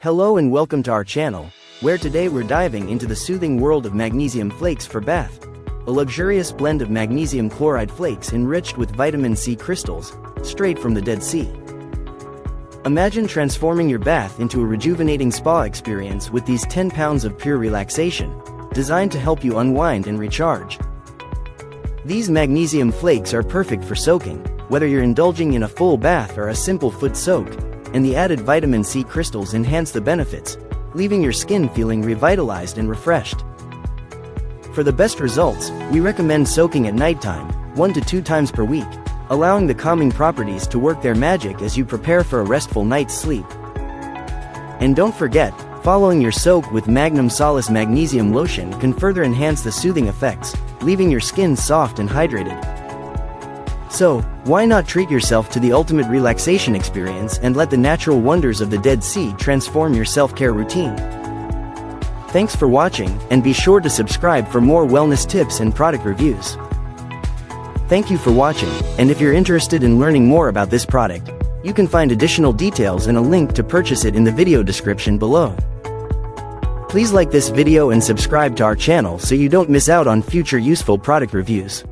Hello and welcome to our channel, where today we're diving into the soothing world of magnesium flakes for bath. A luxurious blend of magnesium chloride flakes enriched with vitamin C crystals, straight from the Dead Sea. Imagine transforming your bath into a rejuvenating spa experience with these 10 pounds of pure relaxation, designed to help you unwind and recharge. These magnesium flakes are perfect for soaking, whether you're indulging in a full bath or a simple foot soak, and the added vitamin C crystals enhance the benefits, leaving your skin feeling revitalized and refreshed. For the best results, we recommend soaking at nighttime, 1 to 2 times per week, allowing the calming properties to work their magic as you prepare for a restful night's sleep. And don't forget, following your soak with Magnum Solace Magnesium Lotion can further enhance the soothing effects, leaving your skin soft and hydrated. So, why not treat yourself to the ultimate relaxation experience and let the natural wonders of the Dead Sea transform your self-care routine? Thanks for watching, and be sure to subscribe for more wellness tips and product reviews. Thank you for watching, and if you're interested in learning more about this product, you can find additional details and a link to purchase it in the video description below. Please like this video and subscribe to our channel so you don't miss out on future useful product reviews.